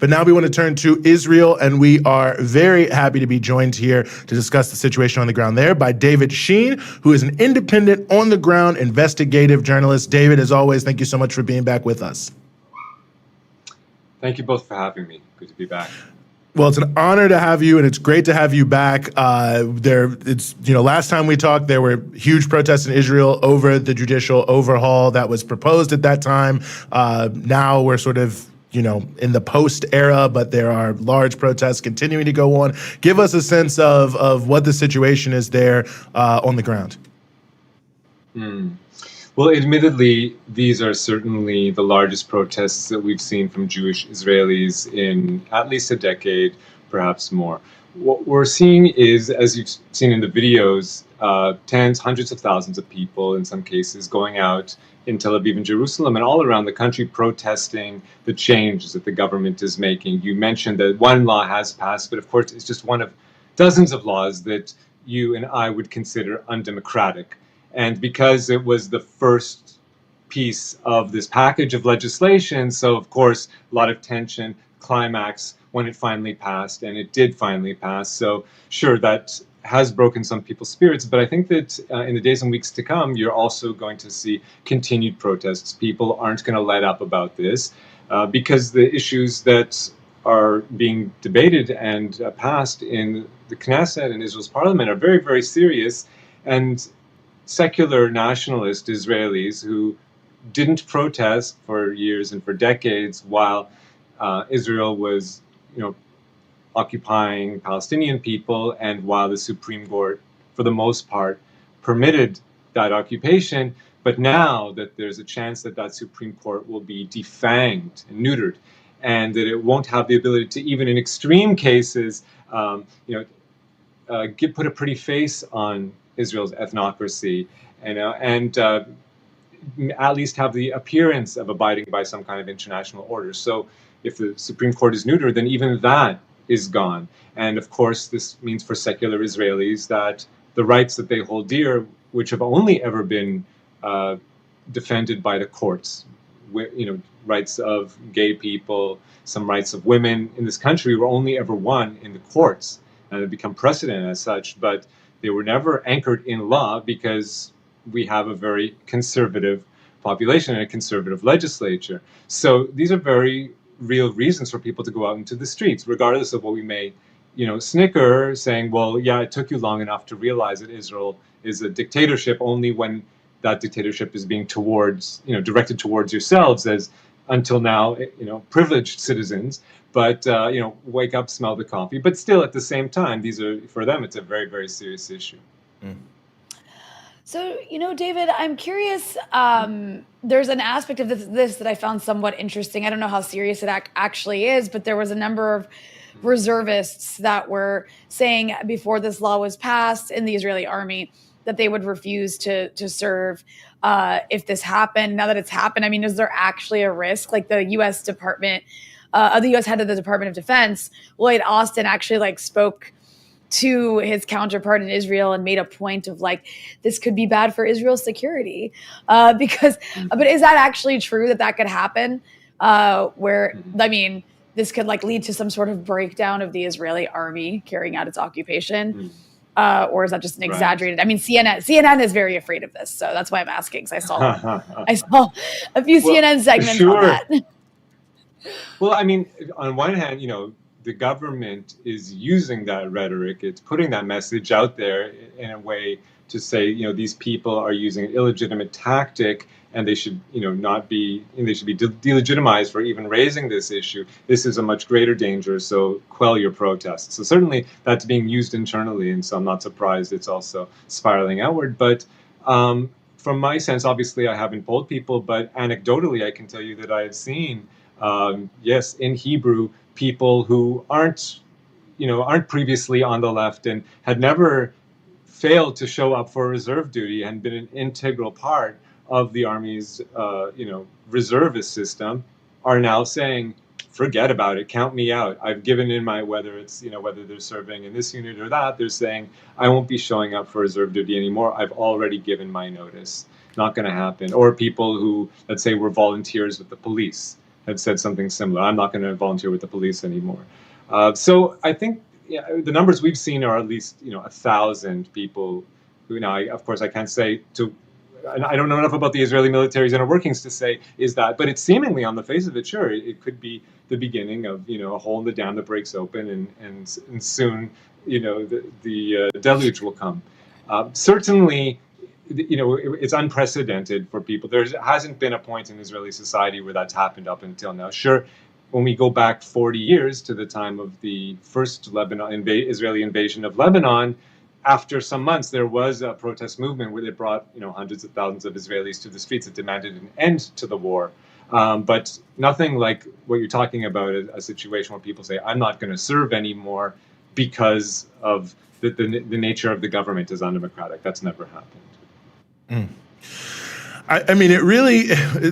But now we want to turn to Israel, and we are very happy to be joined here to discuss the situation on the ground there by David Sheen, who is an independent, on-the-ground investigative journalist. David, as always, thank you so much for being back with us. Thank you both for having me. Good to be back. Well, it's an honor to have you, and it's great to have you back. Last time we talked, there were huge protests in Israel over the judicial overhaul that was proposed at that time. Now we're sort of, in the post era, but there are large protests continuing to go on. Give us a sense of what the situation is there on the ground. Well, admittedly, these are certainly the largest protests that we've seen from Jewish Israelis in at least a decade, perhaps more. What we're seeing is, as you've seen in the videos, tens, hundreds of thousands of people, in some cases, going out in Tel Aviv and Jerusalem and all around the country protesting the changes that the government is making. You mentioned that one law has passed, but of course it's just one of dozens of laws that you and I would consider undemocratic. And because it was the first piece of this package of legislation, so of course a lot of tension, climax when it finally passed, and it did finally pass. So sure, that has broken some people's spirits, but I think that in the days and weeks to come, you're also going to see continued protests. People aren't going to let up about this because the issues that are being debated and passed in the Knesset and Israel's parliament are very, very serious. And secular nationalist Israelis who didn't protest for years and for decades while Israel was, occupying Palestinian people, and while the Supreme Court, for the most part, permitted that occupation. But now that there's a chance that that Supreme Court will be defanged and neutered, and that it won't have the ability to, even in extreme cases, put a pretty face on Israel's ethnocracy, and at least have the appearance of abiding by some kind of international order. So if the Supreme Court is neutered, then even that is gone. And of course, this means for secular Israelis that the rights that they hold dear, which have only ever been defended by the courts, rights of gay people, some rights of women in this country were only ever won in the courts, and have become precedent as such, but they were never anchored in law because we have a very conservative population and a conservative legislature. So these are very real reasons for people to go out into the streets, regardless of what we may, snicker, saying, well, yeah, it took you long enough to realize that Israel is a dictatorship only when that dictatorship is being directed towards yourselves as, until now, privileged citizens. But, wake up, smell the coffee. But still, at the same time, for them, it's a very, very serious issue. So, David, I'm curious, there's an aspect of this that I found somewhat interesting. I don't know how serious it actually is, but there was a number of reservists that were saying before this law was passed in the Israeli army that they would refuse to serve if this happened. Now that it's happened, is there actually a risk? Like the U.S. Department, the U.S. head of the Department of Defense, Lloyd Austin, actually spoke to his counterpart in Israel and made a point of this could be bad for Israel's security but is that actually true that could happen this could lead to some sort of breakdown of the Israeli army carrying out its occupation or is that just an exaggerated? CNN is very afraid of this, so that's why I'm asking, because I saw a few CNN segments on that. Well, on one hand, the government is using that rhetoric. It's putting that message out there in a way to say, these people are using an illegitimate tactic, and they should, they should be delegitimized for even raising this issue. This is a much greater danger, so quell your protests. So certainly that's being used internally, and so I'm not surprised it's also spiraling outward. But from my sense, obviously I haven't polled people, but anecdotally I can tell you that I have seen, yes, in Hebrew, people who aren't previously on the left and had never failed to show up for reserve duty and been an integral part of the Army's, reservist system, are now saying, forget about it, count me out. I've given in whether they're serving in this unit or that, they're saying, I won't be showing up for reserve duty anymore. I've already given my notice. Not going to happen. Or people who, let's say, were volunteers with the police. had said something similar. I'm not going to volunteer with the police anymore. So I think the numbers we've seen are at least 1,000 people who now, of course, I can't say to. I don't know enough about the Israeli military's inner workings to say is that, but it's seemingly on the face of it, sure, it could be the beginning of a hole in the dam that breaks open, and soon the deluge will come. Certainly, it's unprecedented for people. There hasn't been a point in Israeli society where that's happened up until now. Sure, when we go back 40 years to the time of the first Israeli invasion of Lebanon, after some months, there was a protest movement where they brought hundreds of thousands of Israelis to the streets that demanded an end to the war. But nothing like what you're talking about, a situation where people say, I'm not going to serve anymore because of the nature of the government is undemocratic. That's never happened. I mean,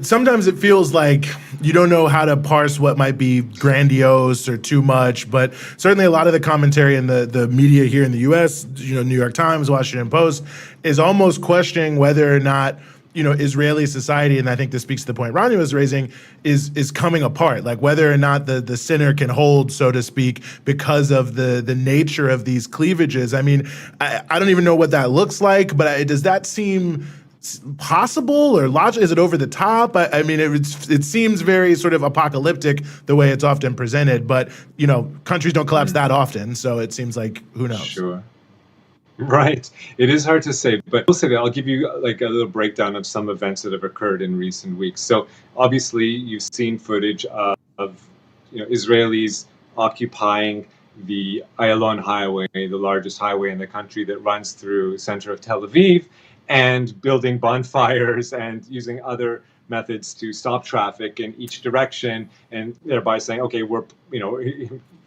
sometimes it feels like you don't know how to parse what might be grandiose or too much, but certainly a lot of the commentary in the media here in the U.S., New York Times, Washington Post, is almost questioning whether or not, Israeli society, and I think this speaks to the point Rania was raising, is coming apart, like whether or not the center can hold, so to speak, because of the nature of these cleavages. I mean, I don't even know what that looks like, but does that seem possible or logical? Is it over the top? I mean, it seems very sort of apocalyptic the way it's often presented, but countries don't collapse that often, so it seems like, who knows? Sure. Right. It is hard to say, but I'll say that I'll give you like a little breakdown of some events that have occurred in recent weeks. So obviously you've seen footage of Israelis occupying the Ayalon Highway, the largest highway in the country that runs through the center of Tel Aviv, and building bonfires and using other methods to stop traffic in each direction, and thereby saying, okay, we're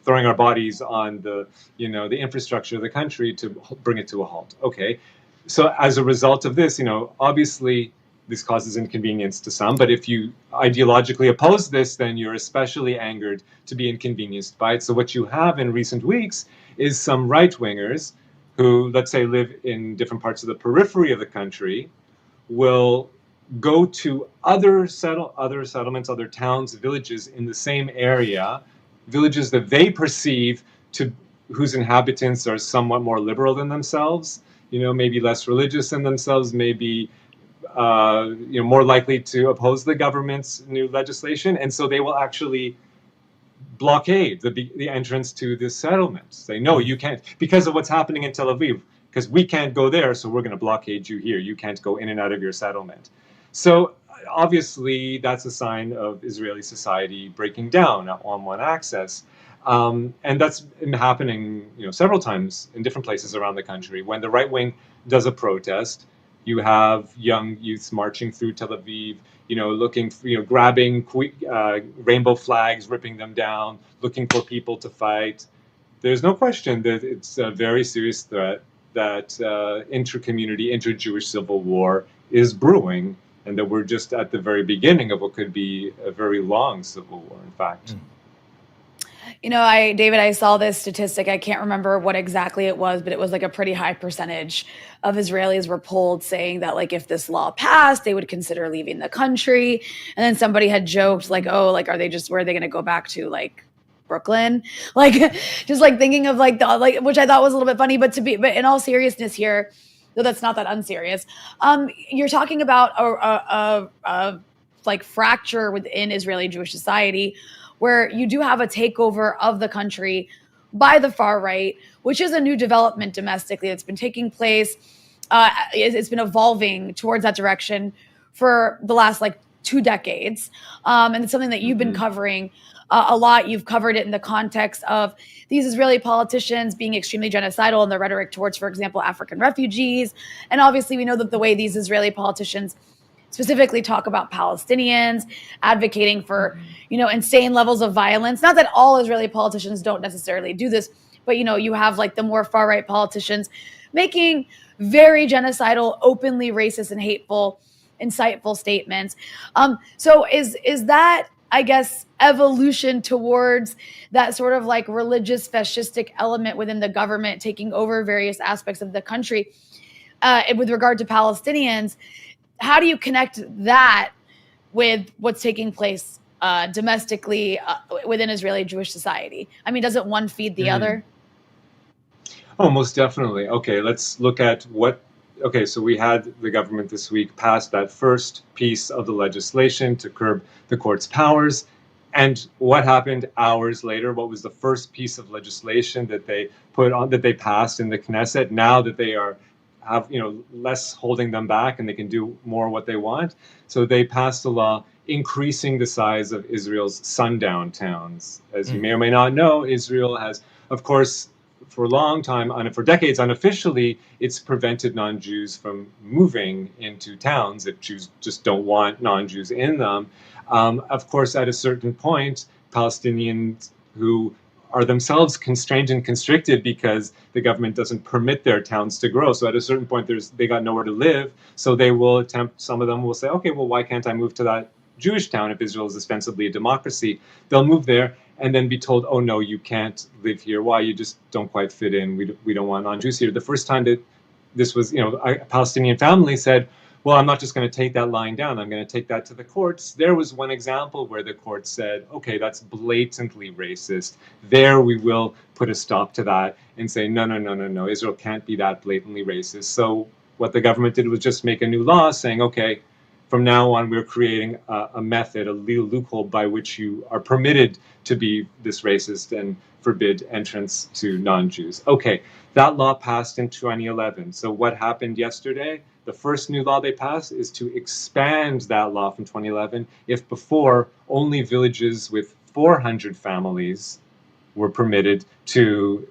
throwing our bodies on the infrastructure of the country to bring it to a halt. Okay, so as a result of this, obviously this causes inconvenience to some, but if you ideologically oppose this, then you're especially angered to be inconvenienced by it. So what you have in recent weeks is some right-wingers who, let's say, live in different parts of the periphery of the country, will go to other settlements, other towns, villages in the same area, villages that they perceive whose inhabitants are somewhat more liberal than themselves, maybe less religious than themselves, maybe more likely to oppose the government's new legislation, and so they will actually blockade the entrance to this settlement. Say, no, you can't, because of what's happening in Tel Aviv, because we can't go there, so we're going to blockade you here. You can't go in and out of your settlement. So obviously, that's a sign of Israeli society breaking down on one axis. And that's been happening several times in different places around the country. When the right wing does a protest, you have young youths marching through Tel Aviv, looking for, grabbing rainbow flags, ripping them down, looking for people to fight. There's no question that it's a very serious threat that inter-community, inter-Jewish civil war is brewing, and that we're just at the very beginning of what could be a very long civil war, in fact. David, I saw this statistic. I can't remember what exactly it was, but it was like a pretty high percentage of Israelis were polled saying that, like, if this law passed, they would consider leaving the country. And then somebody had joked, like, oh, like, where are they going to go back to, like, Brooklyn? Like, just like thinking of which I thought was a little bit funny, but in all seriousness here, though that's not that unserious. You're talking about a fracture within Israeli Jewish society, where you do have a takeover of the country by the far right, which is a new development domestically that's been taking place. It's been evolving towards that direction for the last 2 decades. And it's something that you've been covering a lot. You've covered it in the context of these Israeli politicians being extremely genocidal in their rhetoric towards, for example, African refugees. And obviously we know that the way these Israeli politicians specifically talk about Palestinians, advocating for, insane levels of violence. Not that all Israeli politicians don't necessarily do this, but, you have the more far right politicians making very genocidal, openly racist and hateful, insightful statements. So is that, I guess, evolution towards that sort of religious fascistic element within the government taking over various aspects of the country with regard to Palestinians? How do you connect that with what's taking place domestically within Israeli Jewish society? I mean, doesn't one feed the other? Oh, most definitely. Okay, let's look at okay, so we had the government this week pass that first piece of the legislation to curb the court's powers. And what happened hours later? What was the first piece of legislation that they passed in the Knesset now that they have less holding them back and they can do more what they want? So they passed a law increasing the size of Israel's sundown towns. As you may or may not know, Israel has, of course, for a long time, for decades, unofficially, it's prevented non-Jews from moving into towns if Jews just don't want non-Jews in them. Of course, at a certain point, Palestinians who are themselves constrained and constricted because the government doesn't permit their towns to grow. So at a certain point, they got nowhere to live. So they will attempt, some of them will say, okay, well, why can't I move to that Jewish town if Israel is ostensibly a democracy? They'll move there and then be told, oh, no, you can't live here. Why? You just don't quite fit in. We don't want non-Jews here. The first time that this was, a Palestinian family said, well, I'm not just going to take that lying down. I'm going to take that to the courts. There was one example where the court said, okay, that's blatantly racist. There we will put a stop to that and say, no. Israel can't be that blatantly racist. So what the government did was just make a new law saying, okay, from now on, we're creating a method, a legal loophole by which you are permitted to be this racist and forbid entrance to non-Jews. Okay, that law passed in 2011. So what happened yesterday? The first new law they passed is to expand that law from 2011. If before, only villages with 400 families were permitted to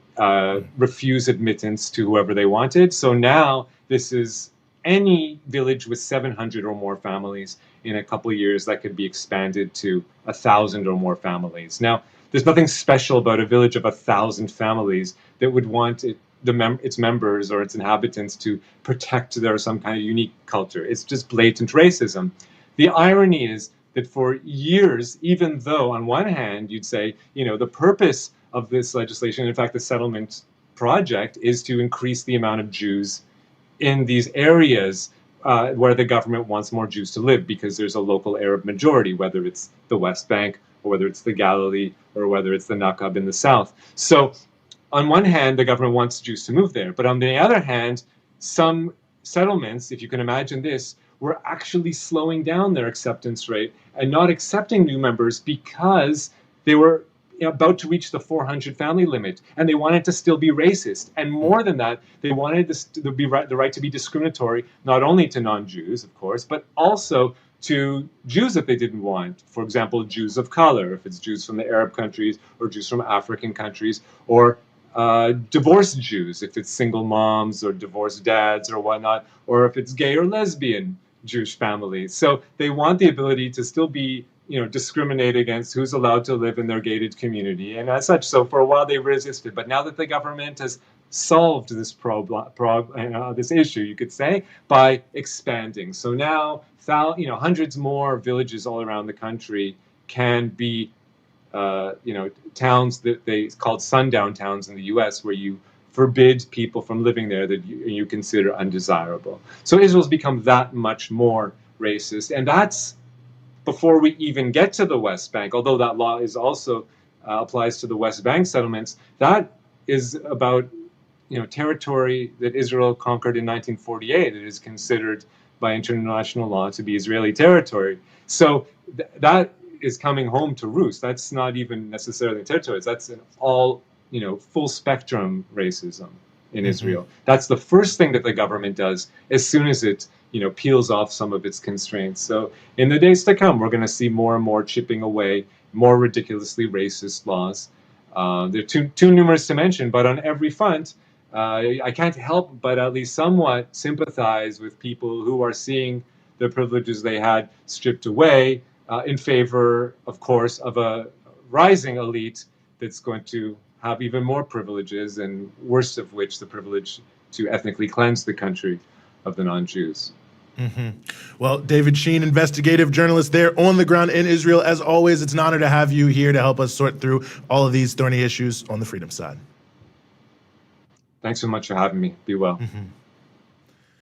refuse admittance to whoever they wanted. So now this is any village with 700 or more families. In a couple of years, that could be expanded to 1,000 or more families. Now, there's nothing special about a village of 1,000 families that would want its members or its inhabitants to protect their some kind of unique culture. It's just blatant racism. The irony is that for years, even though on one hand you'd say, the purpose of this legislation, in fact, the settlement project, is to increase the amount of Jews in these areas where the government wants more Jews to live because there's a local Arab majority, whether it's the West Bank or whether it's the Galilee or whether it's the Nakab in the south. So on one hand, the government wants Jews to move there. But on the other hand, some settlements, if you can imagine this, were actually slowing down their acceptance rate and not accepting new members because they were about to reach the 400 family limit, and they wanted to still be racist. And more than that, they wanted the right to be discriminatory, not only to non-Jews, of course, but also to Jews that they didn't want. For example, Jews of color, if it's Jews from the Arab countries or Jews from African countries, or divorced Jews, if it's single moms or divorced dads or whatnot, or if it's gay or lesbian Jewish families. So they want the ability to still be discriminate against who's allowed to live in their gated community. And as such, so for a while they resisted. But now that the government has solved this this issue, you could say, by expanding. So now, hundreds more villages all around the country can be, towns that they called sundown towns in the U.S., where you forbid people from living there that you consider undesirable. So Israel's become that much more racist, and that's before we even get to the West Bank, although that law is also applies to the West Bank settlements. That is about territory that Israel conquered in 1948. It is considered by international law to be Israeli territory. So that is coming home to roost. That's not even necessarily territories. That's an all full spectrum racism in Israel. That's the first thing that the government does as soon as it peels off some of its constraints. So in the days to come, we're going to see more and more chipping away, more ridiculously racist laws. They're too numerous to mention, but on every front, I can't help but at least somewhat sympathize with people who are seeing the privileges they had stripped away in favor, of course, of a rising elite that's going to have even more privileges, and worst of which, the privilege to ethnically cleanse the country of the non-Jews. Well, David Sheen, investigative journalist there on the ground in Israel. As always, it's an honor to have you here to help us sort through all of these thorny issues on the freedom side. Thanks so much for having me. Be well.